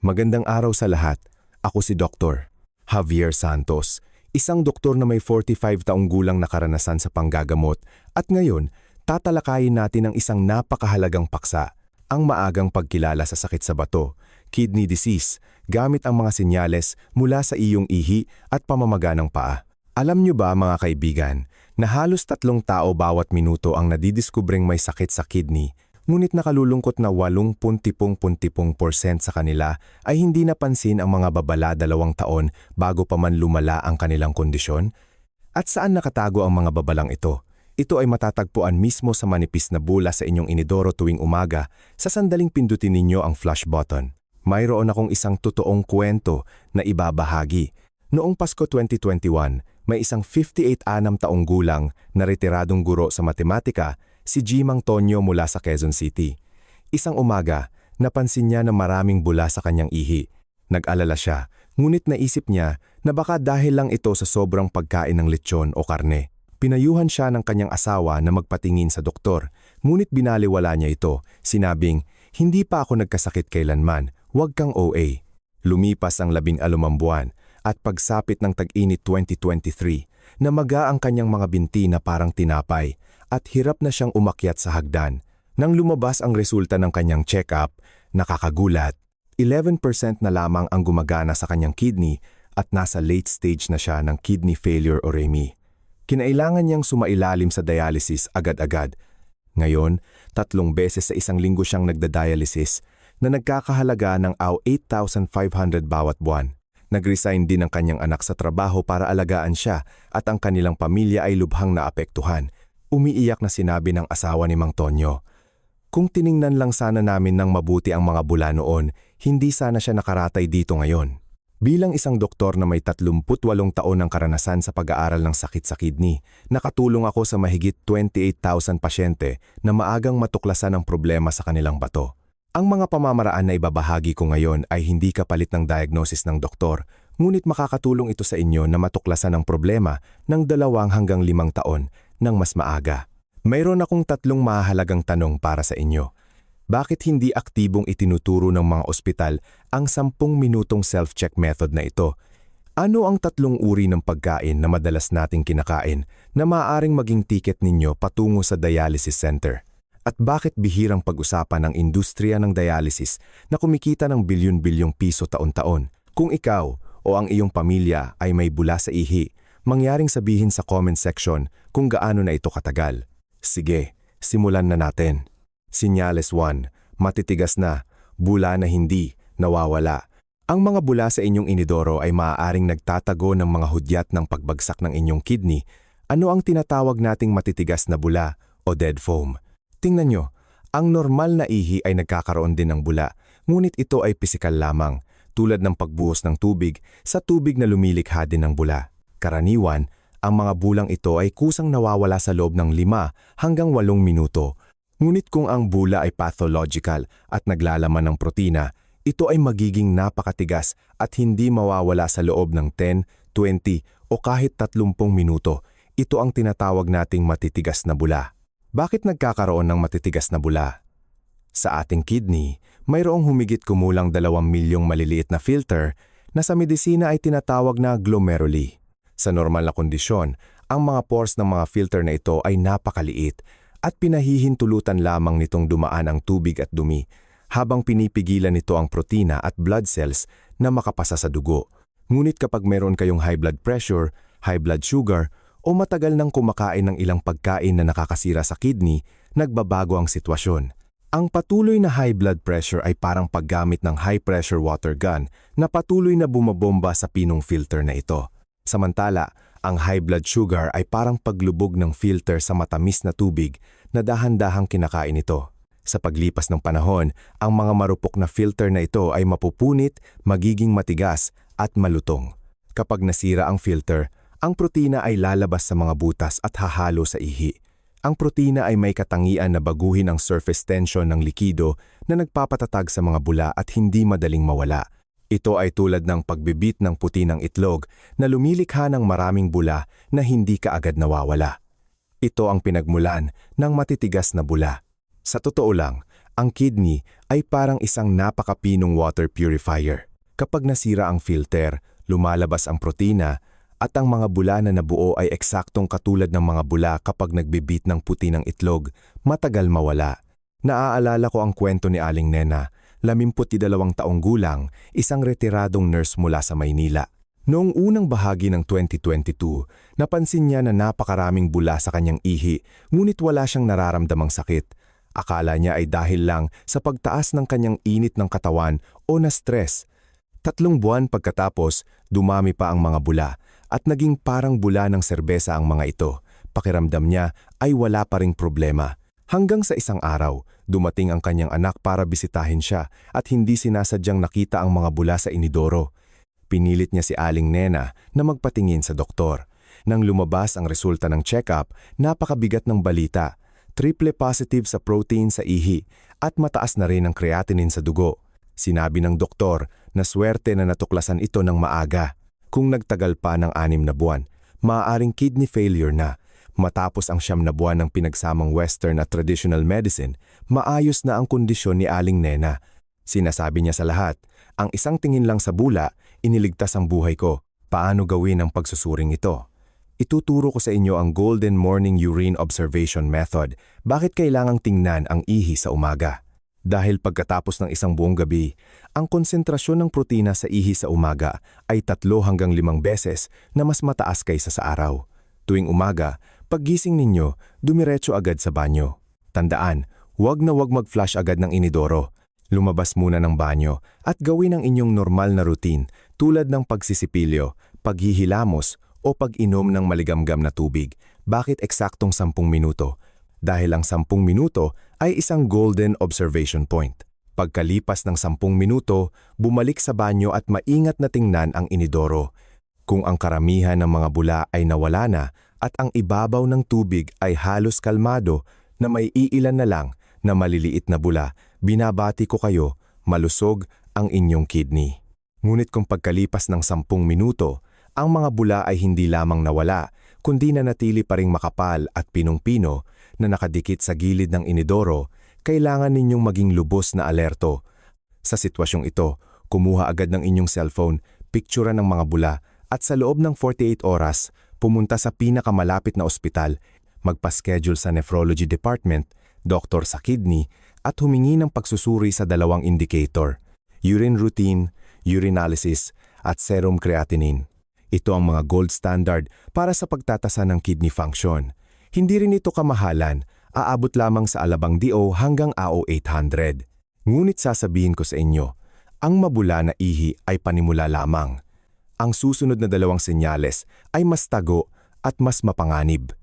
Magandang araw sa lahat. Ako si Dr. Javier Santos, isang doktor na may 45 taong gulang na karanasan sa panggagamot at ngayon, tatalakayin natin ang isang napakahalagang paksa, ang maagang pagkilala sa sakit sa bato, kidney disease, gamit ang mga senyales mula sa iyong ihi at pamamaga ng paa. Alam niyo ba mga kaibigan, na halos 3 tao bawat minuto ang nadidiskubreng may sakit sa kidney, ngunit nakalulungkot na 80% sa kanila ay hindi napansin ang mga babala 2 taon bago pa man lumala ang kanilang kondisyon? At saan nakatago ang mga babalang ito? Ito ay matatagpuan mismo sa manipis na bula sa inyong inidoro tuwing umaga sa sandaling pindutin ninyo ang flush button. Mayroon akong isang totoong kwento na ibabahagi. Noong Pasko 2021, may isang 58 taong gulang na retiradong guro sa matematika, si Jimang Tonyo mula sa Quezon City. Isang umaga, napansin niya na maraming bula sa kanyang ihi. Nag-alala siya, ngunit naisip niya na baka dahil lang ito sa sobrang pagkain ng lechon o karne. Pinayuhan siya ng kanyang asawa na magpatingin sa doktor, ngunit binaliwala niya ito, sinabing, "Hindi pa ako nagkasakit kailanman, huwag kang OA." Lumipas ang 16 buwan, at pagsapit ng tag-init 2023, namaga ang kanyang mga binti na parang tinapay, at hirap na siyang umakyat sa hagdan. Nang lumabas ang resulta ng kanyang check-up, nakakagulat. 11% na lamang ang gumagana sa kanyang kidney at nasa late stage na siya ng kidney failure o REMI. Kinailangan niyang sumailalim sa dialysis agad-agad. Ngayon, 3 beses sa isang linggo siyang nagda-dialysis na nagkakahalaga ng 8,500 bawat buwan. Nag-resign din ang kanyang anak sa trabaho para alagaan siya at ang kanilang pamilya ay lubhang naapektuhan. Umiiyak na sinabi ng asawa ni Mang Tonyo, "Kung tiningnan lang sana namin ng mabuti ang mga bula noon, hindi sana siya nakaratay dito ngayon." Bilang isang doktor na may 38 taon ng karanasan sa pag-aaral ng sakit sa kidney, nakatulong ako sa mahigit 28,000 pasyente na maagang matuklasan ang problema sa kanilang bato. Ang mga pamamaraan na ibabahagi ko ngayon ay hindi kapalit ng diagnosis ng doktor, ngunit makakatulong ito sa inyo na matuklasan ang problema ng 2 hanggang 5 taon ng mas maaga. Mayroon akong 3 mahalagang tanong para sa inyo. Bakit hindi aktibong itinuturo ng mga ospital ang 10 minutong self-check method na ito? Ano ang 3 uri ng pagkain na madalas nating kinakain na maaaring maging tiket ninyo patungo sa dialysis center? At bakit bihirang pag-usapan ang industriya ng dialysis na kumikita ng bilyon-bilyong piso taon-taon? Kung ikaw o ang iyong pamilya ay may bula sa ihi, mangyaring sabihin sa comment section kung gaano na ito katagal. Sige, simulan na natin. Senyales 1. Matitigas na, bula na hindi, nawawala. Ang mga bula sa inyong inidoro ay maaaring nagtatago ng mga hudyat ng pagbagsak ng inyong kidney. Ano ang tinatawag nating matitigas na bula o dead foam? Tingnan nyo, ang normal na ihi ay nagkakaroon din ng bula, ngunit ito ay pisikal lamang, tulad ng pagbuhos ng tubig sa tubig na lumilikha din ng bula. Karaniwan, ang mga bulang ito ay kusang nawawala sa loob ng 5 hanggang 8 minuto. Ngunit kung ang bula ay pathological at naglalaman ng protina, ito ay magiging napakatigas at hindi mawawala sa loob ng 10, 20 o kahit 30 minuto. Ito ang tinatawag nating matitigas na bula. Bakit nagkakaroon ng matitigas na bula? Sa ating kidney, mayroong humigit kumulang 2 milyong maliliit na filter na sa medisina ay tinatawag na glomeruli. Sa normal na kondisyon, ang mga pores ng mga filter na ito ay napakaliit at pinahihintulutan lamang nitong dumaan ang tubig at dumi habang pinipigilan nito ang protina at blood cells na makapasa sa dugo. Ngunit kapag meron kayong high blood pressure, high blood sugar, o matagal nang kumakain ng ilang pagkain na nakakasira sa kidney, nagbabago ang sitwasyon. Ang patuloy na high blood pressure ay parang paggamit ng high-pressure water gun na patuloy na bumabomba sa pinong filter na ito. Samantala, ang high blood sugar ay parang paglubog ng filter sa matamis na tubig na dahan-dahang kinakain ito. Sa paglipas ng panahon, ang mga marupok na filter na ito ay mapupunit, magiging matigas at malutong. Kapag nasira ang filter, ang protina ay lalabas sa mga butas at hahalo sa ihi. Ang protina ay may katangian na baguhin ang surface tension ng likido na nagpapatatag sa mga bula at hindi madaling mawala. Ito ay tulad ng pagbibit ng puti ng itlog na lumilikha ng maraming bula na hindi kaagad nawawala. Ito ang pinagmulan ng matitigas na bula. Sa totoo lang, Ang kidney ay parang isang napakapinong water purifier. Kapag nasira ang filter, lumalabas ang protina at ang mga bula na nabuo ay eksaktong katulad ng mga bula kapag nagbibit ng puti ng itlog, matagal mawala. Naaalala ko ang kwento ni Aling Nena, 52 taong gulang, isang retiradong nurse mula sa Maynila. Noong unang bahagi ng 2022, napansin niya na napakaraming bula sa kanyang ihi, ngunit wala siyang nararamdamang sakit. Akala niya ay dahil lang sa pagtaas ng kanyang init ng katawan o na-stress. 3 buwan pagkatapos, dumami pa ang mga bula at naging parang bula ng serbesa ang mga ito. Pakiramdam niya ay wala pa ring problema. Hanggang sa isang araw, dumating ang kanyang anak para bisitahin siya at hindi sinasadyang nakita ang mga bula sa inidoro. Pinilit niya si Aling Nena na magpatingin sa doktor. Nang lumabas ang resulta ng check-up, napakabigat ng balita. Triple positive sa protein sa ihi at mataas na rin ang creatinine sa dugo. Sinabi ng doktor na swerte na natuklasan ito ng maaga. Kung nagtagal pa ng 6 na buwan, maaaring kidney failure na. Matapos ang 9 na buwan ng pinagsamang Western at traditional medicine, maayos na ang kondisyon ni Aling Nena. Sinasabi niya sa lahat, ang isang tingin lang sa bula, iniligtas ang buhay ko. Paano gawin ang pagsusuring ito? Ituturo ko sa inyo ang Golden Morning Urine Observation Method. Bakit kailangang tingnan ang ihi sa umaga? Dahil pagkatapos ng isang buong gabi, ang konsentrasyon ng protina sa ihi sa umaga ay 3 hanggang 5 beses na mas mataas kaysa sa araw. Tuwing umaga, paggising ninyo, dumiretso agad sa banyo. Tandaan, huwag na huwag mag-flush agad ng inidoro. Lumabas muna ng banyo at gawin ang inyong normal na routine tulad ng pagsisipilyo, paghihilamos, o pag-inom ng maligamgam na tubig. Bakit eksaktong 10 minuto? Dahil ang 10 minuto ay isang golden observation point. Pagkalipas ng 10 minuto, bumalik sa banyo at maingat na tingnan ang inidoro. Kung ang karamihan ng mga bula ay nawala na at ang ibabaw ng tubig ay halos kalmado na may iilan na lang na maliliit na bula, binabati ko kayo, malusog ang inyong kidney. Ngunit kung pagkalipas ng 10 minuto, ang mga bula ay hindi lamang nawala, kundi nanatili pa ring makapal at pinong-pino na nakadikit sa gilid ng inidoro, kailangan ninyong maging lubos na alerto. Sa sitwasyong ito, kumuha agad ng inyong cellphone, picturean ng mga bula, at sa loob ng 48 oras, pumunta sa pinakamalapit na ospital, magpa-schedule sa nephrology department, doktor sa kidney, at humingi ng pagsusuri sa 2 indicator, urine routine, urinalysis, at serum creatinine. Ito ang mga gold standard para sa pagtatasa ng kidney function. Hindi rin ito kamahalan, aabot lamang sa Alabang DO hanggang AO 800. Ngunit sasabihin ko sa inyo, ang mabula na ihi ay panimula lamang. Ang susunod na 2 senyales ay mas tago at mas mapanganib.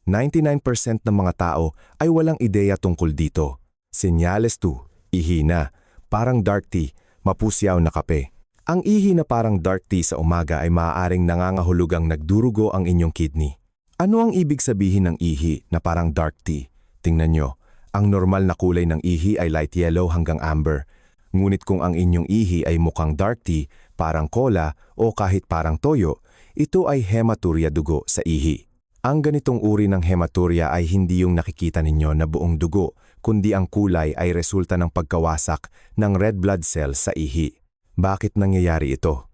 99% ng mga tao ay walang ideya tungkol dito. Senyales 2, ihi na, parang dark tea, mapusyaw na kape. Ang ihi na parang dark tea sa umaga ay maaaring nangangahulugang nagdurugo ang inyong kidney. Ano ang ibig sabihin ng ihi na parang dark tea? Tingnan nyo, ang normal na kulay ng ihi ay light yellow hanggang amber. Ngunit kung ang inyong ihi ay mukhang dark tea, parang cola o kahit parang toyo, ito ay hematuria dugo sa ihi. Ang ganitong uri ng hematuria ay hindi yung nakikita ninyo na buong dugo, kundi ang kulay ay resulta ng pagkawasak ng red blood cells sa ihi. Bakit nangyayari ito?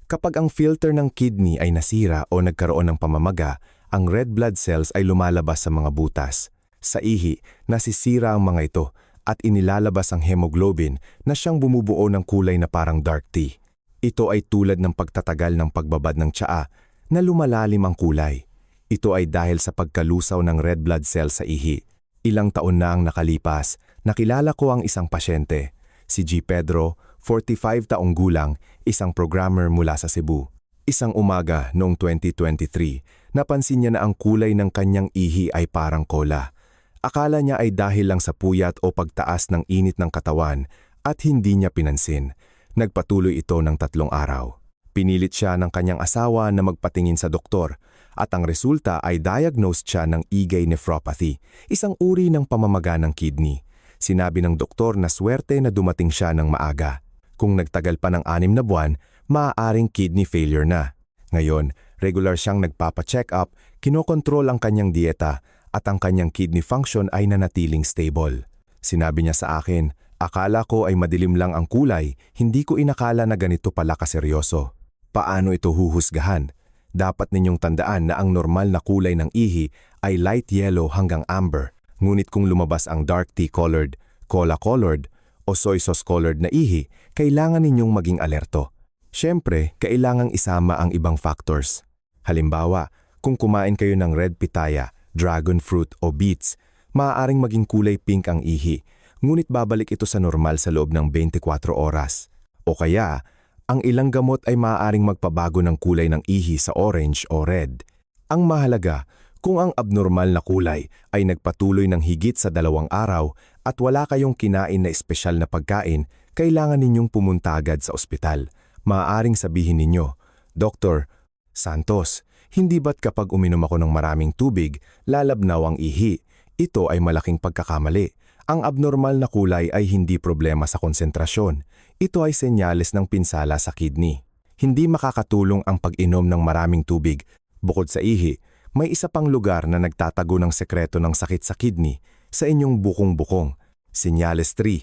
Kapag ang filter ng kidney ay nasira o nagkaroon ng pamamaga, ang red blood cells ay lumalabas sa mga butas. Sa ihi, nasisira ang mga ito at inilalabas ang hemoglobin na siyang bumubuo ng kulay na parang dark tea. Ito ay tulad ng pagtatagal ng pagbabad ng tsaa na lumalalim ang kulay. Ito ay dahil sa pagkalusaw ng red blood cells sa ihi. Ilang taon na ang nakalipas, nakilala ko ang isang pasyente, si G. Pedro, 45 taong gulang, isang programmer mula sa Cebu. Isang umaga noong 2023, napansin niya na ang kulay ng kanyang ihi ay parang cola. Akala niya ay dahil lang sa puyat o pagtaas ng init ng katawan at hindi niya pinansin. Nagpatuloy ito ng 3 araw. Pinilit siya ng kanyang asawa na magpatingin sa doktor at ang resulta ay diagnosed siya ng IgA nephropathy, isang uri ng pamamaga ng kidney. Sinabi ng doktor na swerte na dumating siya ng maaga. Kung nagtagal pa ng 6 na buwan, maaaring kidney failure na. Ngayon, regular siyang nagpapa-check up, kinokontrol ang kanyang dieta at ang kanyang kidney function ay nanatiling stable. Sinabi niya sa akin, akala ko ay madilim lang ang kulay, hindi ko inakala na ganito pala kaseryoso. Paano ito huhusgahan? Dapat ninyong tandaan na ang normal na kulay ng ihi ay light yellow hanggang amber. Ngunit kung lumabas ang dark tea-colored, cola-colored, o soy sauce-colored na ihi, kailangan ninyong maging alerto. Siyempre, kailangang isama ang ibang factors. Halimbawa, kung kumain kayo ng red pitaya, dragon fruit o beets, maaaring maging kulay pink ang ihi, ngunit babalik ito sa normal sa loob ng 24 oras. O kaya, ang ilang gamot ay maaaring magpabago ng kulay ng ihi sa orange o red. Ang mahalaga, kung ang abnormal na kulay ay nagpatuloy ng higit sa 2 araw at wala kayong kinain na espesyal na pagkain, kailangan ninyong pumunta agad sa ospital. Maaaring sabihin ninyo, Dr. Santos, hindi ba't kapag uminom ako ng maraming tubig, lalabnaw ang ihi? Ito ay malaking pagkakamali. Ang abnormal na kulay ay hindi problema sa konsentrasyon. Ito ay senyales ng pinsala sa kidney. Hindi makakatulong ang pag-inom ng maraming tubig. Bukod sa ihi, may isa pang lugar na nagtatago ng sekreto ng sakit sa kidney, sa inyong bukong-bukong. Senyales 3.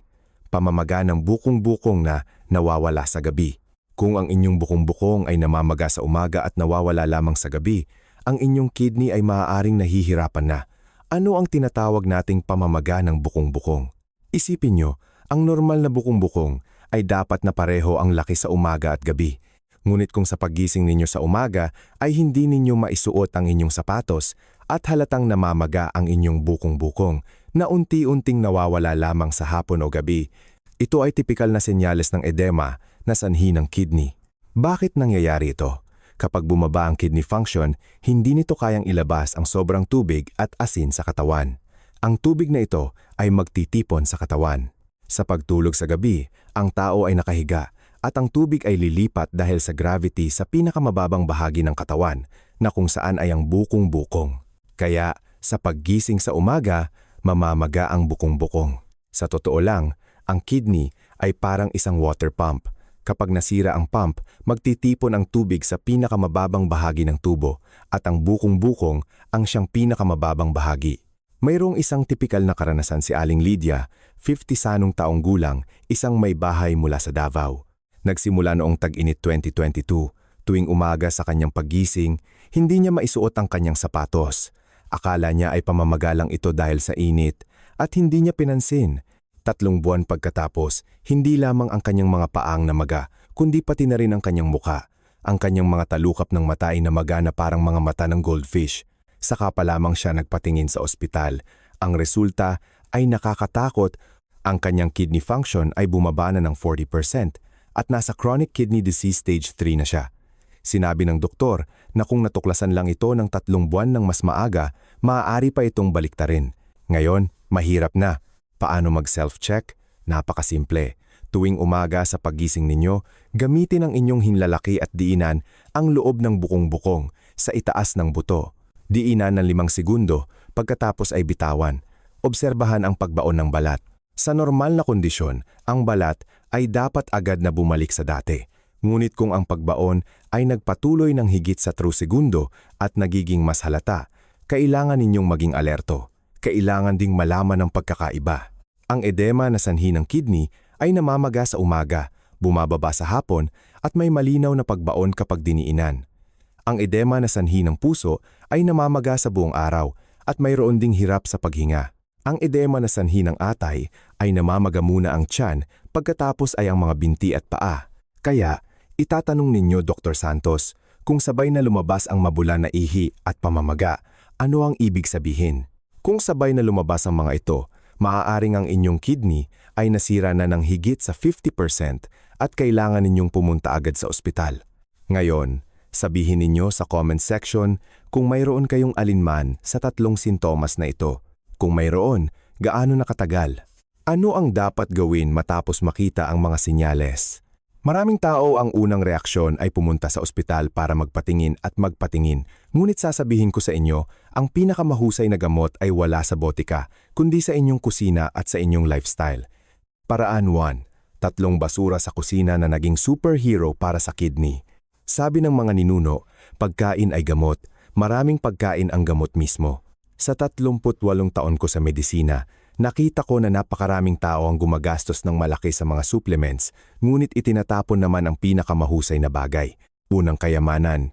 Pamamaga ng bukong-bukong na nawawala sa gabi. Kung ang inyong bukong-bukong ay namamaga sa umaga at nawawala lamang sa gabi, ang inyong kidney ay maaaring nahihirapan na. Ano ang tinatawag nating pamamaga ng bukong-bukong? Isipin nyo, ang normal na bukong-bukong ay dapat na pareho ang laki sa umaga at gabi. Ngunit kung sa paggising ninyo sa umaga ay hindi ninyo maisuot ang inyong sapatos at halatang namamaga ang inyong bukong-bukong na unti-unting nawawala lamang sa hapon o gabi, ito ay tipikal na senyales ng edema na sanhi ng kidney. Bakit nangyayari ito? Kapag bumaba ang kidney function, hindi nito kayang ilabas ang sobrang tubig at asin sa katawan. Ang tubig na ito ay magtitipon sa katawan. Sa pagtulog sa gabi, ang tao ay nakahiga at ang tubig ay lilipat dahil sa gravity sa pinakamababang bahagi ng katawan na kung saan ay ang bukong-bukong. Kaya sa paggising sa umaga, mamamaga ang bukong-bukong. Sa totoo lang, ang kidney ay parang isang water pump. Kapag nasira ang pump, magtitipon ang tubig sa pinakamababang bahagi ng tubo at ang bukong-bukong ang siyang pinakamababang bahagi. Mayroong isang tipikal na karanasan si Aling Lydia, 50 sanong taong gulang, isang may bahay mula sa Davao. Nagsimula noong tag-init 2022, tuwing umaga sa kanyang paggising, hindi niya maisuot ang kanyang sapatos. Akala niya ay pamamaga lang ito dahil sa init at hindi niya pinansin. 3 buwan pagkatapos, hindi lamang ang kanyang mga paang namaga, kundi pati na rin ang kanyang muka. Ang kanyang mga talukap ng mata ay namaga na parang mga mata ng goldfish. Saka pa lamang siya nagpatingin sa ospital. Ang resulta ay nakakatakot. Ang kanyang kidney function ay bumaba na ng 40% at nasa chronic kidney disease stage 3 na siya. Sinabi ng doktor na kung natuklasan lang ito ng 3 buwan ng mas maaga, maaari pa itong baliktarin. Ngayon, mahirap na. Paano mag-self-check? Napakasimple. Tuwing umaga sa paggising ninyo, gamitin ang inyong hinlalaki at diinan ang loob ng bukong-bukong sa itaas ng buto. Diinan ng 5 segundo, pagkatapos ay bitawan. Obserbahan ang pagbaon ng balat. Sa normal na kondisyon, ang balat ay dapat agad na bumalik sa dati. Ngunit kung ang pagbaon ay nagpatuloy ng higit sa 3 segundo at nagiging mas halata, kailangan ninyong maging alerto. Kailangan ding malaman ang pagkakaiba. Ang edema na sanhi ng kidney ay namamaga sa umaga, bumababa sa hapon at may malinaw na pagbaon kapag diniinan. Ang edema na sanhi ng puso ay namamaga sa buong araw at mayroon ding hirap sa paghinga. Ang edema na sanhi ng atay ay namamaga muna ang tiyan pagkatapos ay ang mga binti at paa. Kaya, itatanong ninyo Dr. Santos, kung sabay na lumabas ang mabula na ihi at pamamaga, ano ang ibig sabihin? Kung sabay na lumabas ang mga ito, maaaring ang inyong kidney ay nasira na ng higit sa 50% at kailangan ninyong pumunta agad sa ospital. Ngayon, sabihin ninyo sa comment section kung mayroon kayong alinman sa 3 sintomas na ito. Kung mayroon, gaano nakatagal? Ano ang dapat gawin matapos makita ang mga senyales? Maraming tao ang unang reaksyon ay pumunta sa ospital para magpatingin at magpatingin. Ngunit sasabihin ko sa inyo, ang pinakamahusay na gamot ay wala sa botika, kundi sa inyong kusina at sa inyong lifestyle. Paraan 1. 3 basura sa kusina na naging superhero para sa kidney. Sabi ng mga ninuno, pagkain ay gamot. Maraming pagkain ang gamot mismo. Sa 38 taon ko sa medisina, Nakita ko na napakaraming tao ang gumagastos ng malaki sa mga supplements, ngunit itinatapon naman ang pinakamahusay na bagay. Unang kayamanan,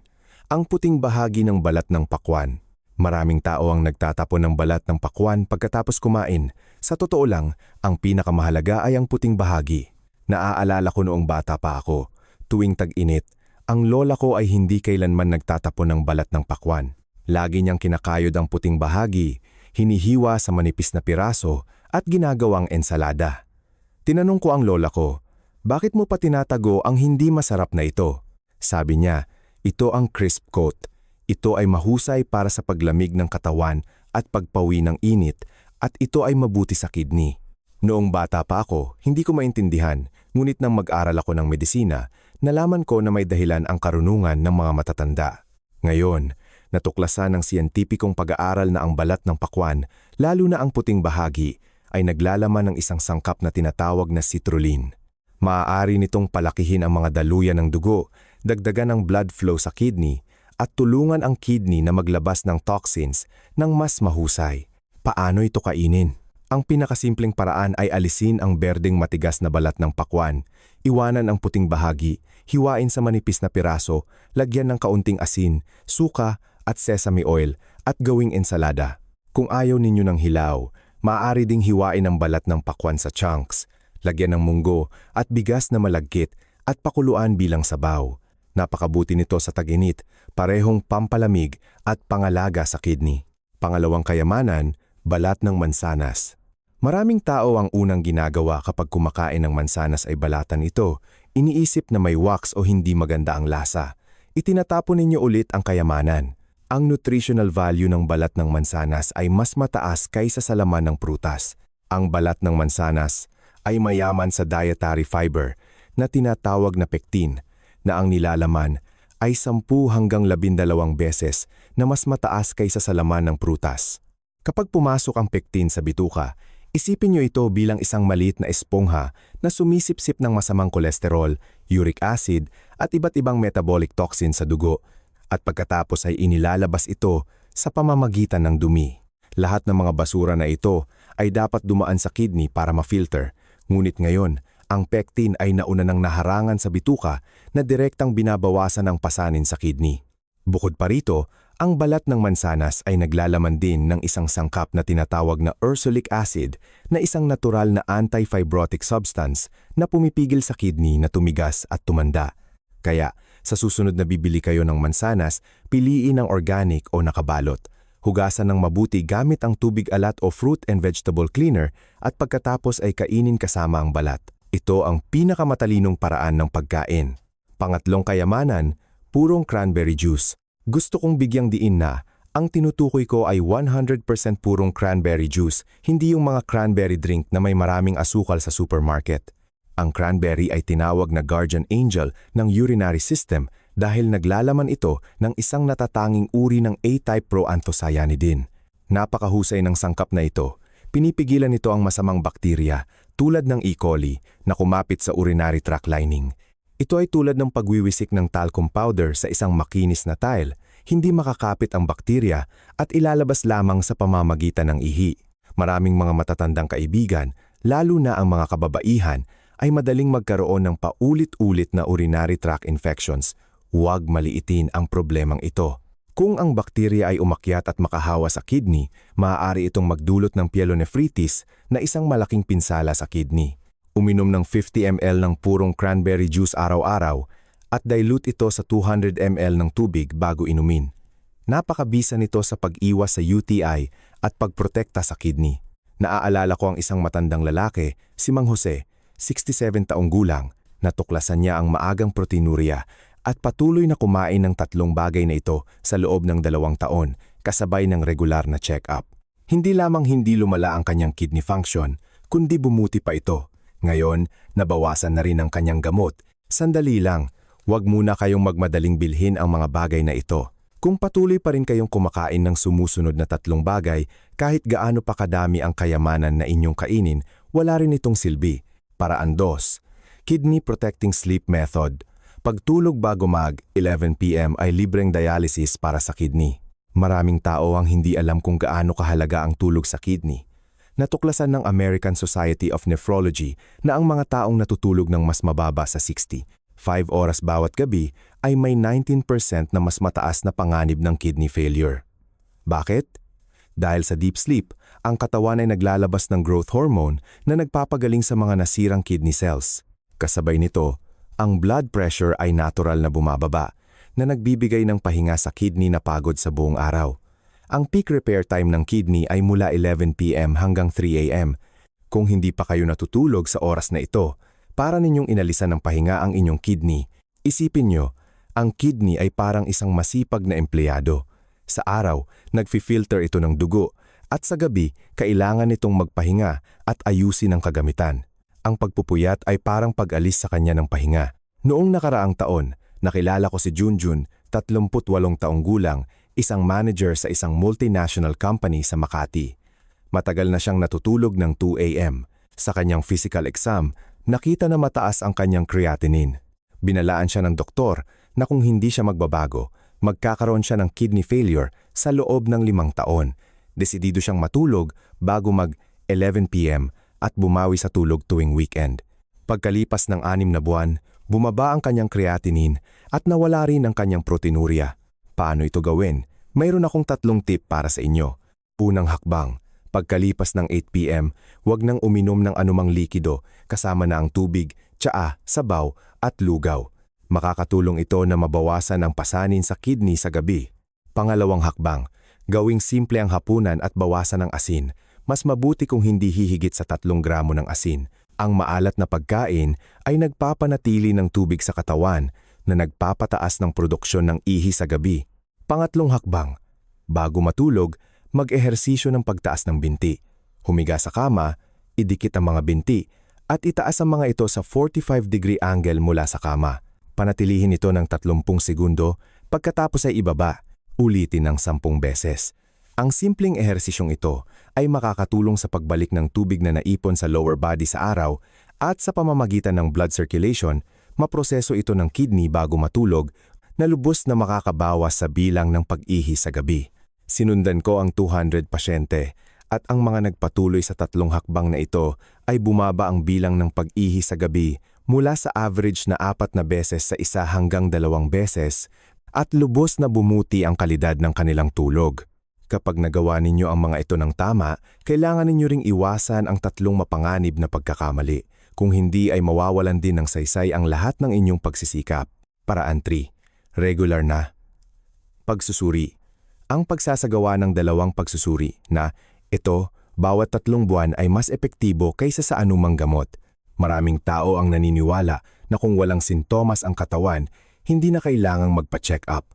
ang puting bahagi ng balat ng pakwan. Maraming tao ang nagtatapon ng balat ng pakwan pagkatapos kumain. Sa totoo lang, ang pinakamahalaga ay ang puting bahagi. Naaalala ko noong bata pa ako, tuwing tag-init, ang lola ko ay hindi kailanman nagtatapon ng balat ng pakwan. Lagi niyang kinakayod ang puting bahagi, hinihiwa sa manipis na piraso at ginagawang ensalada. Tinanong ko ang lola ko, bakit mo pa tinatago ang hindi masarap na ito? Sabi niya, ito ang crisp coat. Ito ay mahusay para sa paglamig ng katawan at pagpawi ng init at ito ay mabuti sa kidney. Noong bata pa ako, hindi ko maintindihan, ngunit nang mag-aral ako ng medisina, nalaman ko na may dahilan ang karunungan ng mga matatanda. Ngayon, natuklasan ng siyentipikong pag-aaral na ang balat ng pakwan, lalo na ang puting bahagi, ay naglalaman ng isang sangkap na tinatawag na citrulline. Maaari nitong palakihin ang mga daluyan ng dugo, dagdagan ang blood flow sa kidney, at tulungan ang kidney na maglabas ng toxins ng mas mahusay. Paano ito kainin? Ang pinakasimpleng paraan ay alisin ang berdeng matigas na balat ng pakwan, iwanan ang puting bahagi, hiwain sa manipis na piraso, lagyan ng kaunting asin, suka, at sesame oil at gawing ensalada. Kung ayaw ninyo ng hilaw, maaari ding hiwain ang balat ng pakwan sa chunks, lagyan ng munggo at bigas na malagkit at pakuluan bilang sabaw. Napakabuti nito sa tag-init, parehong pampalamig at pangalaga sa kidney. Pangalawang kayamanan, balat ng mansanas. Maraming tao ang unang ginagawa kapag kumakain ng mansanas ay balatan ito, iniisip na may wax o hindi maganda ang lasa. Itinatapon ninyo ulit ang kayamanan. Ang nutritional value ng balat ng mansanas ay mas mataas kaysa sa laman ng prutas. Ang balat ng mansanas ay mayaman sa dietary fiber na tinatawag na pectin, na ang nilalaman ay 10 hanggang 12 beses na mas mataas kaysa sa laman ng prutas. Kapag pumasok ang pectin sa bituka, isipin nyo ito bilang isang maliit na espongha na sumisipsip ng masamang kolesterol, uric acid at iba't ibang metabolic toxin sa dugo. At pagkatapos ay inilalabas ito sa pamamagitan ng dumi. Lahat ng mga basura na ito ay dapat dumaan sa kidney para ma-filter. Ngunit ngayon, ang pectin ay nauna ng naharangan sa bituka na direktang binabawasan ang pasanin sa kidney. Bukod pa rito, ang balat ng mansanas ay naglalaman din ng isang sangkap na tinatawag na ursulic acid na isang natural na anti-fibrotic substance na pumipigil sa kidney na tumigas at tumanda. Kaya, sa susunod na bibili kayo ng mansanas, piliin ang organic o nakabalot. Hugasan ng mabuti gamit ang tubig alat o fruit and vegetable cleaner at pagkatapos ay kainin kasama ang balat. Ito ang pinakamatalinong paraan ng pagkain. Pangatlong kayamanan, purong cranberry juice. Gusto kong bigyang diin na ang tinutukoy ko ay 100% purong cranberry juice, hindi yung mga cranberry drink na may maraming asukal sa supermarket. Ang cranberry ay tinawag na guardian angel ng urinary system dahil naglalaman ito ng isang natatanging uri ng A-type proanthocyanidin. Napakahusay ng sangkap na ito. Pinipigilan ito ang masamang bakterya tulad ng E. coli na kumapit sa urinary tract lining. Ito ay tulad ng pagwiwisik ng talcum powder sa isang makinis na tile. Hindi makakapit ang bakterya at ilalabas lamang sa pamamagitan ng ihi. Maraming mga matatandang kaibigan, lalo na ang mga kababaihan, ay madaling magkaroon ng paulit-ulit na urinary tract infections. Huwag maliitin ang problemang ito. Kung ang bakterya ay umakyat at makahawa sa kidney, maaari itong magdulot ng pyelonephritis na isang malaking pinsala sa kidney. Uminom ng 50 ml ng purong cranberry juice araw-araw at dilute ito sa 200 ml ng tubig bago inumin. Napakabisa nito sa pag-iwas sa UTI at pagprotekta sa kidney. Naaalala ko ang isang matandang lalaki, si Mang Jose, 67 taong gulang, natuklasan niya ang maagang proteinuria at patuloy na kumain ng 3 bagay na ito sa loob ng 2 taon kasabay ng regular na check-up. Hindi lamang hindi lumala ang kanyang kidney function, kundi bumuti pa ito. Ngayon, nabawasan na rin ang kanyang gamot. Sandali lang, huwag muna kayong magmadaling bilhin ang mga bagay na ito. Kung patuloy pa rin kayong kumakain ng sumusunod na 3 bagay, kahit gaano pa kadami ang kayamanan na inyong kainin, wala rin itong silbi. Paraan 2. Kidney Protecting Sleep Method. Pagtulog bago mag-11 p.m. ay libreng dialysis para sa kidney. Maraming tao ang hindi alam kung gaano kahalaga ang tulog sa kidney. Natuklasan ng American Society of Nephrology na ang mga taong natutulog ng mas mababa sa 5 oras bawat gabi ay may 19% na mas mataas na panganib ng kidney failure. Bakit? Dahil sa deep sleep, ang katawan ay naglalabas ng growth hormone na nagpapagaling sa mga nasirang kidney cells. Kasabay nito, ang blood pressure ay natural na bumababa, na nagbibigay ng pahinga sa kidney na pagod sa buong araw. Ang peak repair time ng kidney ay mula 11 p.m. hanggang 3 a.m. Kung hindi pa kayo natutulog sa oras na ito, para ninyong inalisan ng pahinga ang inyong kidney, isipin nyo, ang kidney ay parang isang masipag na empleyado. Sa araw, nagfi-filter ito ng dugo, at sa gabi, kailangan nitong magpahinga at ayusin ang kagamitan. Ang pagpupuyat ay parang pag-alis sa kanya ng pahinga. Noong nakaraang taon, nakilala ko si Junjun, 38 taong gulang, isang manager sa isang multinational company sa Makati. Matagal na siyang natutulog ng 2 a.m. Sa kanyang physical exam, nakita na mataas ang kanyang creatinine. Binalaan siya ng doktor na kung hindi siya magbabago, magkakaroon siya ng kidney failure sa loob ng 5 taon. Desidido siyang matulog bago mag-11 p.m. at bumawi sa tulog tuwing weekend. Pagkalipas ng 6 na buwan, bumaba ang kanyang creatinine at nawala rin ang kanyang proteinuria. Paano ito gawin? Mayroon akong 3 tip para sa inyo. Unang hakbang, pagkalipas ng 8 p.m., huwag nang uminom ng anumang likido kasama na ang tubig, tsaa, sabaw at lugaw. Makakatulong ito na mabawasan ang pasanin sa kidney sa gabi. Pangalawang hakbang, gawing simple ang hapunan at bawasan ang asin. Mas mabuti kung hindi hihigit sa 3 gramo ng asin. Ang maalat na pagkain ay nagpapanatili ng tubig sa katawan na nagpapataas ng produksyon ng ihi sa gabi. Pangatlong hakbang, bago matulog, mag-ehersisyo ng pagtaas ng binti. Humiga sa kama, idikit ang mga binti, at itaas ang mga ito sa 45-degree angle mula sa kama. Panatilihin ito ng 30 segundo, pagkatapos ay ibaba, ulitin ng 10 beses. Ang simpleng ehersisyong ito ay makakatulong sa pagbalik ng tubig na naipon sa lower body sa araw at sa pamamagitan ng blood circulation, maproseso ito ng kidney bago matulog na lubos na makakabawas sa bilang ng pag-ihi sa gabi. Sinundan ko ang 200 pasyente at ang mga nagpatuloy sa 3 hakbang na ito ay bumaba ang bilang ng pag-ihi sa gabi mula sa average na 4 na beses sa 1 hanggang 2 beses at lubos na bumuti ang kalidad ng kanilang tulog. Kapag nagawa ninyo ang mga ito ng tama, kailangan ninyo ring iwasan ang 3 mapanganib na pagkakamali. Kung hindi ay mawawalan din ng saysay ang lahat ng inyong pagsisikap. Paraan 3. Regular na pagsusuri. Ang pagsasagawa ng 2 pagsusuri na ito, bawat 3 buwan ay mas epektibo kaysa sa anumang gamot. Maraming tao ang naniniwala na kung walang sintomas ang katawan, hindi na kailangang magpa-check up.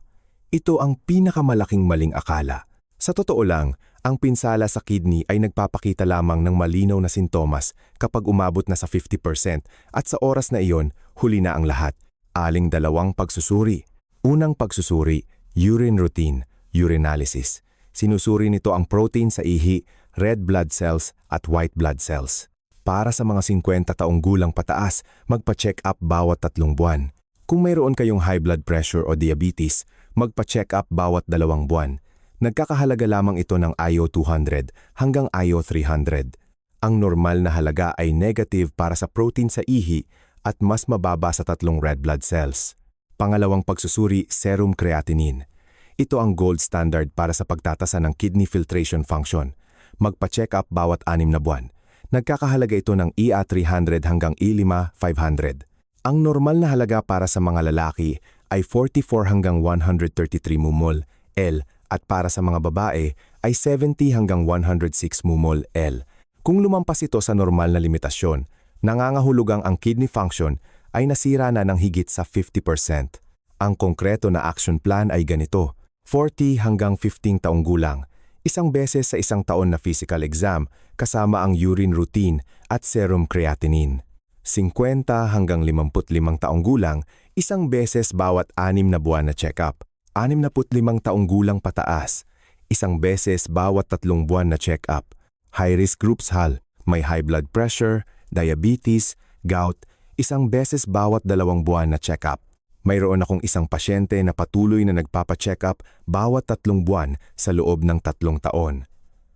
Ito ang pinakamalaking maling akala. Sa totoo lang, ang pinsala sa kidney ay nagpapakita lamang ng malinaw na sintomas kapag umabot na sa 50% at sa oras na iyon, huli na ang lahat. Aling 2 pagsusuri. Unang pagsusuri, urine routine, urinalysis. Sinusuri nito ang protein sa ihi, red blood cells at white blood cells. Para sa mga 50 taong gulang pataas, magpa-check up bawat 3 buwan. Kung mayroon kayong high blood pressure o diabetes, magpa-check up bawat 2 buwan. Nagkakahalaga lamang ito ng IO 200 hanggang IO 300. Ang normal na halaga ay negative para sa protein sa ihi at mas mababa sa 3 red blood cells. Pangalawang pagsusuri, serum creatinine. Ito ang gold standard para sa pagtatasa ng kidney filtration function. Magpa-check up bawat 6 na buwan. Nagkakahalaga ito ng EA 300 hanggang E5 500. Ang normal na halaga para sa mga lalaki ay 44 hanggang 133 mmol L at para sa mga babae ay 70 hanggang 106 mmol L. Kung lumampas ito sa normal na limitasyon, nangangahulugang ang kidney function ay nasira na ng higit sa 50%. Ang konkreto na action plan ay ganito: 40 hanggang 15 taong gulang, 1 beses sa 1 taon na physical exam kasama ang urine routine at serum creatinine. 50 hanggang 55 taong gulang, 1 beses bawat 6 na buwan na check-up. 65 taong gulang pataas, 1 beses bawat 3 buwan na check-up. High-risk groups HAL, may high blood pressure, diabetes, gout, 1 beses bawat 2 buwan na check-up. Mayroon akong 1 pasyente na patuloy na nagpapa-check up bawat 3 buwan sa loob ng 3 taon.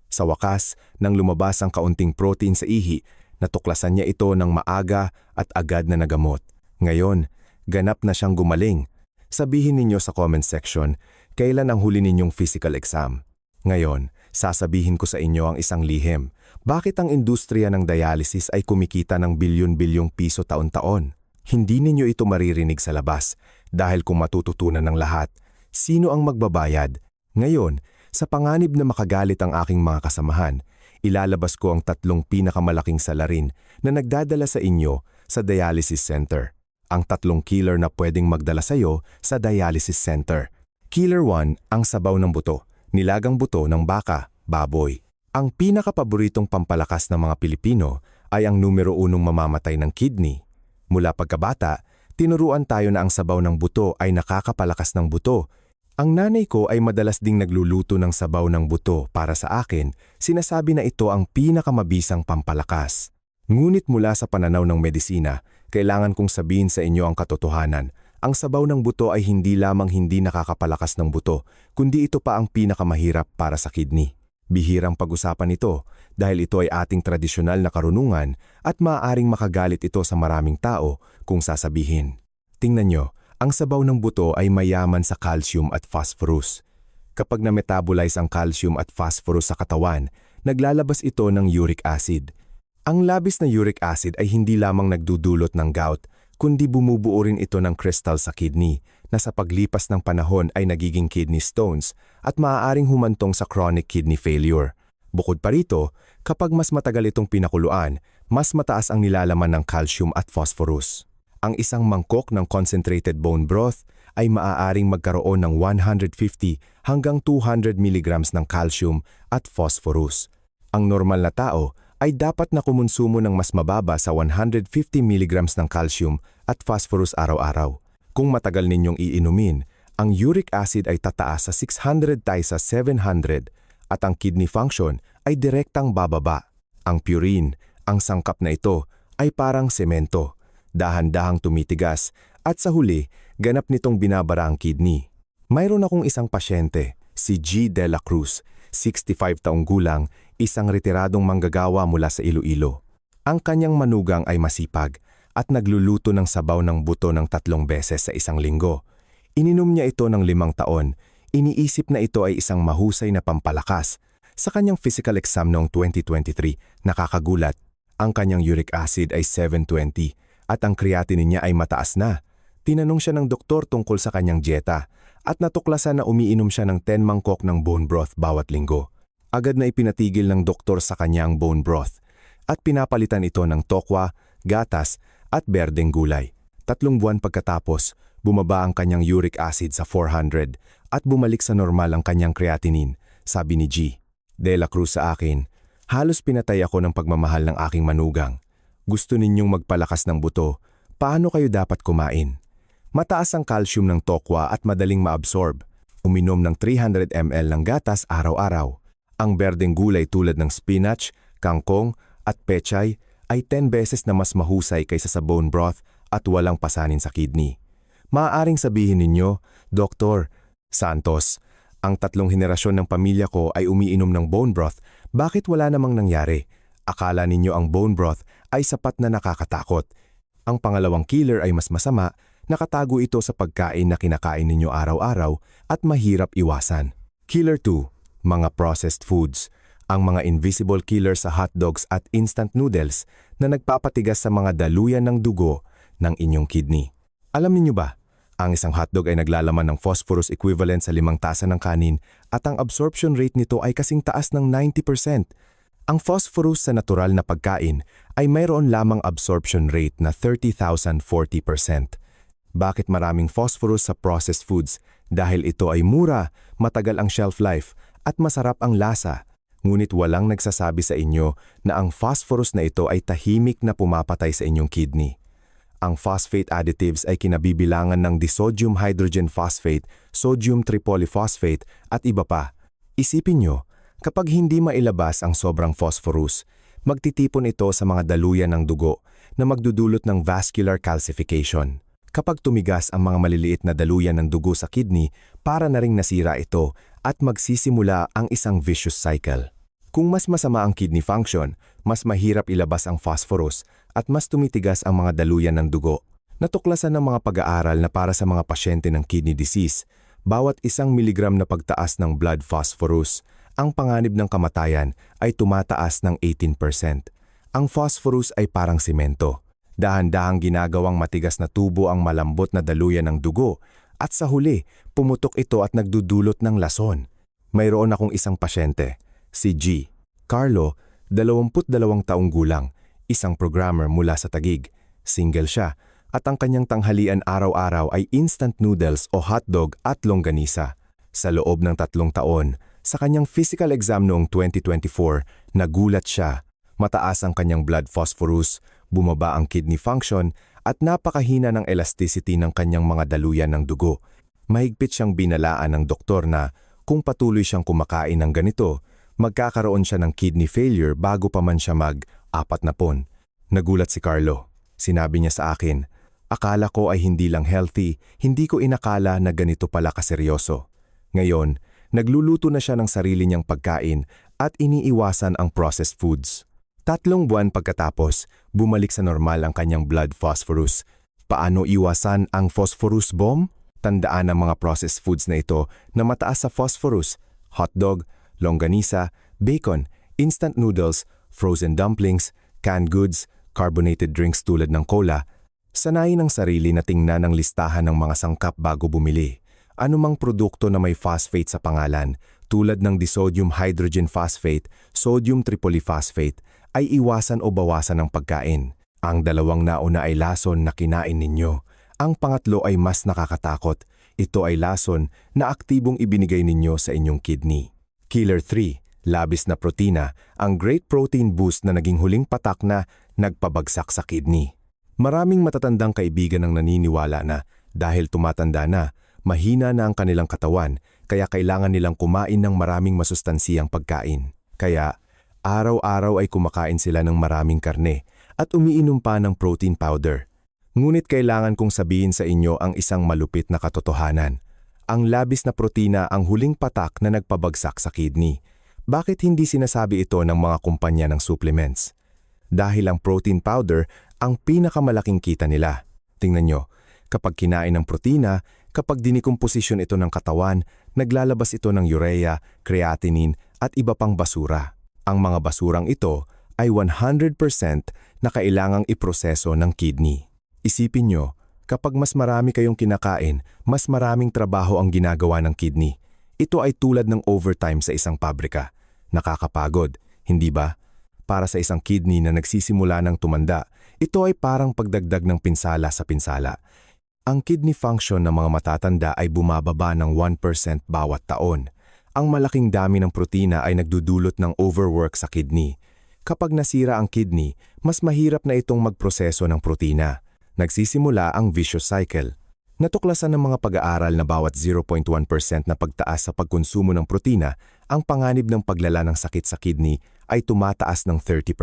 Sa wakas, nang lumabas ang kaunting protein sa ihi, natuklasan niya ito ng maaga at agad na nagamot. Ngayon, ganap na siyang gumaling. Sabihin ninyo sa comment section, kailan ang huli ninyong physical exam? Ngayon, sasabihin ko sa inyo ang isang lihim. Bakit ang industriya ng dialysis ay kumikita ng bilyon-bilyong piso taon-taon? Hindi ninyo ito maririnig sa labas dahil kung matututunan ng lahat, sino ang magbabayad? Ngayon, sa panganib na makagalit ang aking mga kasamahan, ilalabas ko ang 3 pinakamalaking salarin na nagdadala sa inyo sa dialysis center. Ang 3 killer na pwedeng magdala sa iyo sa dialysis center. Killer 1, ang sabaw ng buto. Nilagang buto ng baka, baboy. Ang pinakapaboritong pampalakas ng mga Pilipino ay ang numero 1 mamamatay ng kidney. Mula pagkabata, tinuruan tayo na ang sabaw ng buto ay nakakapalakas ng buto. Ang nanay ko ay madalas ding nagluluto ng sabaw ng buto para sa akin, sinasabi na ito ang pinakamabisang pampalakas. Ngunit mula sa pananaw ng medisina, kailangan kong sabihin sa inyo ang katotohanan. Ang sabaw ng buto ay hindi lamang hindi nakakapalakas ng buto, kundi ito pa ang pinakamahirap para sa kidney. Bihirang pag-usapan ito dahil ito ay ating tradisyonal na karunungan at maaaring makagalit ito sa maraming tao kung sasabihin. Tingnan nyo, ang sabaw ng buto ay mayaman sa calcium at phosphorus. Kapag na-metabolize ang calcium at phosphorus sa katawan, naglalabas ito ng uric acid. Ang labis na uric acid ay hindi lamang nagdudulot ng gout, kundi bumubuo rin ito ng crystal sa kidney na sa paglipas ng panahon ay nagiging kidney stones at maaaring humantong sa chronic kidney failure. Bukod pa rito, kapag mas matagal itong pinakuluan, mas mataas ang nilalaman ng calcium at phosphorus. Ang isang mangkok ng concentrated bone broth ay maaaring magkaroon ng 150 hanggang 200 mg ng calcium at phosphorus. Ang normal na tao ay dapat na kumonsumo ng mas mababa sa 150 mg ng calcium at phosphorus araw-araw. Kung matagal ninyong iinumin, ang uric acid ay tataas sa 600 tayo sa 700 at ang kidney function ay direktang bababa. Ang purine, ang sangkap na ito, ay parang semento. Dahan-dahang tumitigas at sa huli, ganap nitong binabara ang kidney. Mayroon akong isang pasyente, si G. De La Cruz, 65 taong gulang, isang retiradong manggagawa mula sa Iloilo. Ang kanyang manugang ay masipag at nagluluto ng sabaw ng buto ng 3 beses sa isang linggo. Ininom niya ito ng 5 taon. Iniisip na ito ay isang mahusay na pampalakas. Sa kanyang physical exam noong 2023, nakakagulat. Ang kanyang uric acid ay 720 at ang creatinine niya ay mataas na. Tinanong siya ng doktor tungkol sa kanyang dieta at natuklasan na umiinom siya ng 10 mangkok ng bone broth bawat linggo. Agad na ipinatigil ng doktor sa kanyang bone broth at pinapalitan ito ng tokwa, gatas at berdeng gulay. 3 buwan pagkatapos, bumaba ang kanyang uric acid sa 400 at bumalik sa normal ang kanyang creatinine, sabi ni G. De La Cruz sa akin. Halos pinatay ako ng pagmamahal ng aking manugang. Gusto ninyong magpalakas ng buto, paano kayo dapat kumain? Mataas ang calcium ng tokwa at madaling maabsorb. Uminom ng 300 ml ng gatas araw-araw. Ang berdeng gulay tulad ng spinach, kangkong at pechay ay 10 beses na mas mahusay kaysa sa bone broth at walang pasanin sa kidney. Maaaring sabihin ninyo, Dr. Santos, ang 3 henerasyon ng pamilya ko ay umiinom ng bone broth, bakit wala namang nangyari? Akala ninyo ang bone broth ay sapat na nakakatakot. Ang pangalawang killer ay mas masama, nakatago ito sa pagkain na kinakain ninyo araw-araw at mahirap iwasan. Killer 2, mga processed foods. Ang mga invisible killer sa hotdogs at instant noodles na nagpapatigas sa mga daluyan ng dugo ng inyong kidney. Alam niyo ba, ang isang hotdog ay naglalaman ng phosphorus equivalent sa 5 tasa ng kanin at ang absorption rate nito ay kasing taas ng 90%. Ang phosphorus sa natural na pagkain ay mayroon lamang absorption rate na 30,040%. Bakit maraming phosphorus sa processed foods? Dahil ito ay mura, matagal ang shelf life, at masarap ang lasa. Ngunit walang nagsasabi sa inyo na ang phosphorus na ito ay tahimik na pumapatay sa inyong kidney. Ang phosphate additives ay kinabibilangan ng disodium hydrogen phosphate, sodium tripolyphosphate, at iba pa. Isipin nyo, kapag hindi mailabas ang sobrang phosphorus, magtitipon ito sa mga daluyan ng dugo na magdudulot ng vascular calcification. Kapag tumigas ang mga maliliit na daluyan ng dugo sa kidney, para na ring nasira ito at magsisimula ang isang vicious cycle. Kung mas masama ang kidney function, mas mahirap ilabas ang phosphorus at mas tumitigas ang mga daluyan ng dugo. Natuklasan ng mga pag-aaral na para sa mga pasyente ng kidney disease, bawat 1 miligram na pagtaas ng blood phosphorus, ang panganib ng kamatayan ay tumataas ng 18%. Ang phosphorus ay parang simento. Dahan-dahang ginagawang matigas na tubo ang malambot na daluyan ng dugo at sa huli, pumutok ito at nagdudulot ng lason. Mayroon akong isang pasyente, si G. Carlo, 22 taong gulang, isang programmer mula sa Taguig. Single siya at ang kanyang tanghalian araw-araw ay instant noodles o hotdog at longganisa. Sa loob ng 3 taon, sa kanyang physical exam noong 2024, nagulat siya. Mataas ang kanyang blood phosphorus, bumaba ang kidney function at napakahina ng elasticity ng kanyang mga daluyan ng dugo. Mahigpit siyang binalaan ng doktor na kung patuloy siyang kumakain ng ganito, magkakaroon siya ng kidney failure bago pa man siya mag-4 na taon. Nagulat si Carlo. Sinabi niya sa akin, akala ko ay hindi lang healthy, hindi ko inakala na ganito pala kaseryoso. Ngayon, nagluluto na siya ng sarili niyang pagkain at iniiwasan ang processed foods. 3 buwan pagkatapos, bumalik sa normal ang kanyang blood phosphorus. Paano iwasan ang phosphorus bomb? Tandaan ang mga processed foods na ito na mataas sa phosphorus: hotdog, longganisa, bacon, instant noodles, frozen dumplings, canned goods, carbonated drinks tulad ng cola. Sanayin ang sarili na tingnan ang listahan ng mga sangkap bago bumili. Anumang produkto na may phosphate sa pangalan, tulad ng disodium hydrogen phosphate, sodium tripolyphosphate, ay iwasan o bawasan ng pagkain. Ang 2 nauna ay lason na kinain ninyo. Ang pangatlo ay mas nakakatakot. Ito ay lason na aktibong ibinigay ninyo sa inyong kidney. Killer 3, labis na protina, ang great protein boost na naging huling patak na nagpabagsak sa kidney. Maraming matatandang kaibigan ang naniniwala na dahil tumatanda na, mahina na ang kanilang katawan, kaya kailangan nilang kumain ng maraming masustansiyang pagkain. Kaya, araw-araw ay kumakain sila ng maraming karne at umiinom pa ng protein powder. Ngunit kailangan kong sabihin sa inyo ang isang malupit na katotohanan. Ang labis na protina ang huling patak na nagpabagsak sa kidney. Bakit hindi sinasabi ito ng mga kumpanya ng supplements? Dahil ang protein powder ang pinakamalaking kita nila. Tingnan nyo, kapag kinain ng protina, kapag dinikomposisyon ito ng katawan, naglalabas ito ng urea, creatinine at iba pang basura. Ang mga basurang ito ay 100% na kailangang iproseso ng kidney. Isipin nyo, kapag mas marami kayong kinakain, mas maraming trabaho ang ginagawa ng kidney. Ito ay tulad ng overtime sa isang pabrika. Nakakapagod, hindi ba? Para sa isang kidney na nagsisimula ng tumanda, ito ay parang pagdagdag ng pinsala sa pinsala. Ang kidney function ng mga matatanda ay bumababa ng 1% bawat taon. Ang malaking dami ng protina ay nagdudulot ng overwork sa kidney. Kapag nasira ang kidney, mas mahirap na itong magproseso ng protina. Nagsisimula ang vicious cycle. Natuklasan ng mga pag-aaral na bawat 0.1% na pagtaas sa pagkonsumo ng protina, ang panganib ng paglala ng sakit sa kidney ay tumataas ng 30%.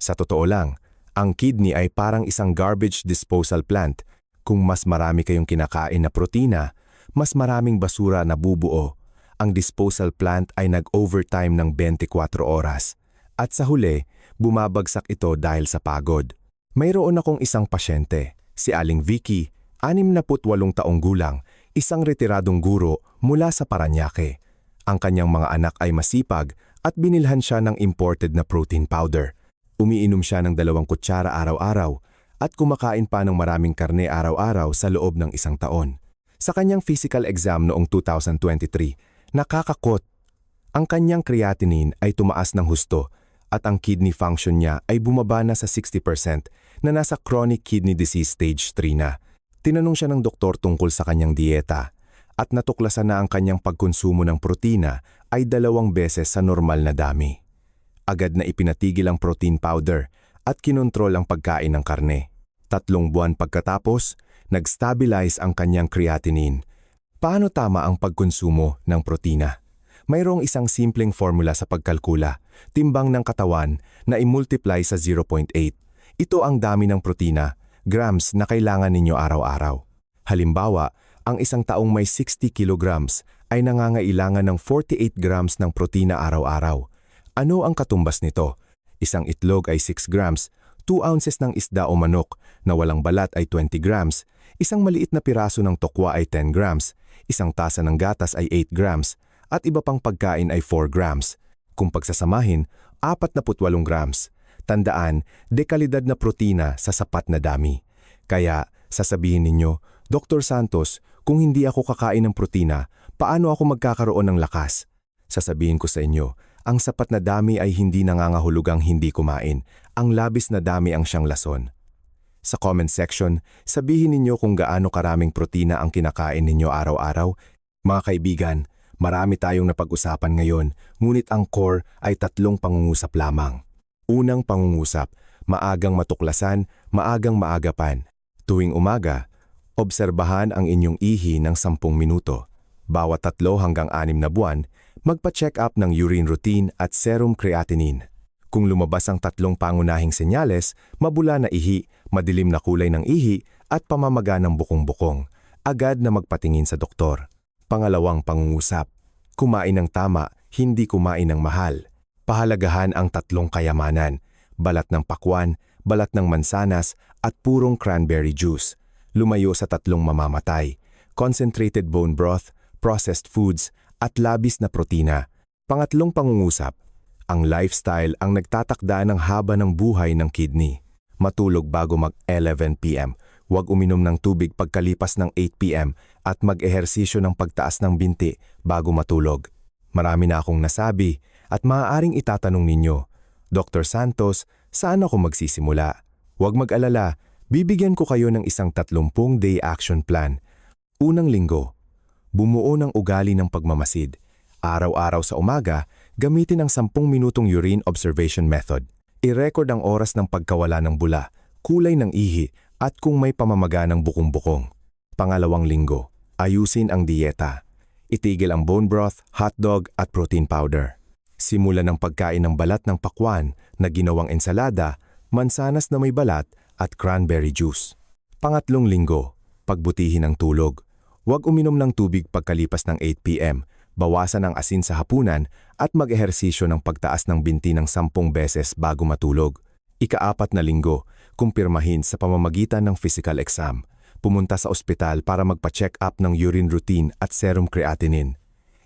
Sa totoo lang, ang kidney ay parang isang garbage disposal plant. Kung mas marami kayong kinakain na protina, mas maraming basura na bubuo. Ang disposal plant ay nag-overtime ng 24 oras. At sa huli, bumabagsak ito dahil sa pagod. Mayroon akong isang pasyente, si Aling Vicky, 68 taong gulang, isang retiradong guro mula sa Parañaque. Ang kanyang mga anak ay masipag at binilhan siya ng imported na protein powder. Umiinom siya ng 2 kutsara araw-araw at kumakain pa ng maraming karne araw-araw sa loob ng 1 taon. Sa kanyang physical exam noong 2023, nakakakot. Ang kanyang creatinine ay tumaas ng husto at ang kidney function niya ay bumaba na sa 60% na nasa chronic kidney disease stage 3 na. Tinanong siya ng doktor tungkol sa kanyang dieta at natuklasan na ang kanyang pagkonsumo ng protina ay 2 beses sa normal na dami. Agad na ipinatigil ang protein powder at kinontrol ang pagkain ng karne. 3 buwan pagkatapos, nag-stabilize ang kanyang creatinine. Paano tama ang pagkonsumo ng protina? Mayroong isang simpleng formula sa pagkalkula, timbang ng katawan na i-multiply sa 0.8. Ito ang dami ng protina, grams na kailangan ninyo araw-araw. Halimbawa, ang isang taong may 60 kilograms ay nangangailangan ng 48 grams ng protina araw-araw. Ano ang katumbas nito? Isang itlog ay 6 grams, 2 ounces ng isda o manok na walang balat ay 20 grams, isang maliit na piraso ng tokwa ay 10 grams, isang tasa ng gatas ay 8 grams, at iba pang pagkain ay 4 grams. Kung pagsasamahin, 48 grams. Tandaan, dekalidad na protina sa sapat na dami. Kaya, sasabihin ninyo, Dr. Santos, kung hindi ako kakain ng protina, paano ako magkakaroon ng lakas? Sasabihin ko sa inyo, ang sapat na dami ay hindi nangangahulugang hindi kumain. Ang labis na dami ang siyang lason. Sa comment section, sabihin ninyo kung gaano karaming protina ang kinakain ninyo araw-araw. Mga kaibigan, marami tayong napag-usapan ngayon, ngunit ang core ay 3 pangungusap lamang. Unang pangungusap, maagang matuklasan, maagang maagapan. Tuwing umaga, obserbahan ang inyong ihi ng 10 minuto. Bawat 3 hanggang 6 na buwan, magpa-check up ng urine routine at serum creatinine. Kung lumabas ang 3 pangunahing senyales, mabula na ihi, madilim na kulay ng ihi, at pamamaga ng bukong-bukong, agad na magpatingin sa doktor. Pangalawang pangungusap, kumain ng tama, hindi kumain ng mahal. Pahalagahan ang 3 kayamanan, balat ng pakwan, balat ng mansanas, at purong cranberry juice. Lumayo sa 3 mamamatay, concentrated bone broth, processed foods, at labis na protina. Pangatlong pangungusap, ang lifestyle ang nagtatakda ng haba ng buhay ng kidney. Matulog bago mag-11 p.m., huwag uminom ng tubig pagkalipas ng 8 p.m. at mag-ehersisyo ng pagtaas ng binti bago matulog. Marami na akong nasabi at maaaring itatanong ninyo, Dr. Santos, saan ako magsisimula? Huwag mag-alala, bibigyan ko kayo ng isang 30-day action plan. Unang linggo, bumuo ng ugali ng pagmamasid. Araw-araw sa umaga, gamitin ang 10 minutong urine observation method. I-record ang oras ng pagkawala ng bula, kulay ng ihi, at kung may pamamaga ng bukong-bukong. Pangalawang linggo, ayusin ang dieta. Itigil ang bone broth, hotdog at protein powder. Simulan ng pagkain ng balat ng pakwan na ginawang ensalada, mansanas na may balat at cranberry juice. Pangatlong linggo, pagbutihin ang tulog. Huwag uminom ng tubig pagkalipas ng 8 p.m., bawasan ang asin sa hapunan at mag-ehersisyo ng pagtaas ng binti ng 10 beses bago matulog. Ika-4 na linggo, kumpirmahin sa pamamagitan ng physical exam. Pumunta sa ospital para magpa-check up ng urine routine at serum creatinine.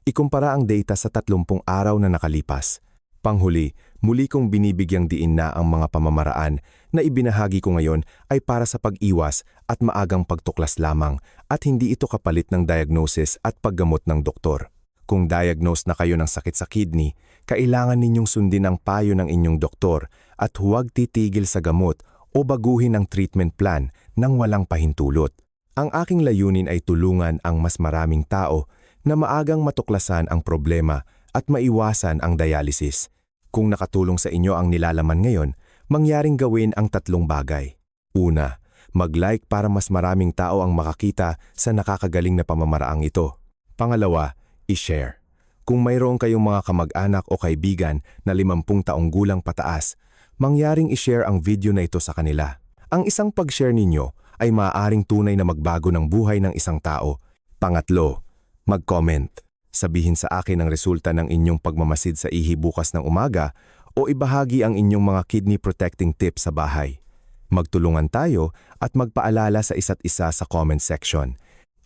Ikumpara ang data sa 30 araw na nakalipas. Panghuli, muli kong binibigyang diin na ang mga pamamaraan na ibinahagi ko ngayon ay para sa pag-iwas at maagang pagtuklas lamang at hindi ito kapalit ng diagnosis at paggamot ng doktor. Kung diagnose na kayo ng sakit sa kidney, kailangan ninyong sundin ang payo ng inyong doktor at huwag titigil sa gamot o baguhin ang treatment plan nang walang pahintulot. Ang aking layunin ay tulungan ang mas maraming tao na maagang matuklasan ang problema at maiwasan ang dialysis. Kung nakatulong sa inyo ang nilalaman ngayon, mangyaring gawin ang 3 bagay. Una, mag-like para mas maraming tao ang makakita sa nakakagaling na pamamaraang ito. Pangalawa, i-share. Kung mayroon kayong mga kamag-anak o kaibigan na 50 taong gulang pataas, mangyaring i-share ang video na ito sa kanila. Ang isang pag-share ninyo ay maaaring tunay na magbago ng buhay ng isang tao. Pangatlo, mag-comment. Sabihin sa akin ang resulta ng inyong pagmamasid sa ihi bukas ng umaga o ibahagi ang inyong mga kidney protecting tips sa bahay. Magtulungan tayo at magpaalala sa isa't isa sa comment section.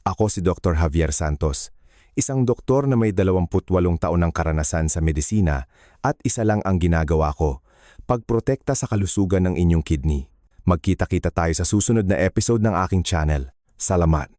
Ako si Dr. Javier Santos, isang doktor na may 28 taon ng karanasan sa medisina at isa lang ang ginagawa ko, pagprotekta sa kalusugan ng inyong kidney. Magkita-kita tayo sa susunod na episode ng aking channel. Salamat!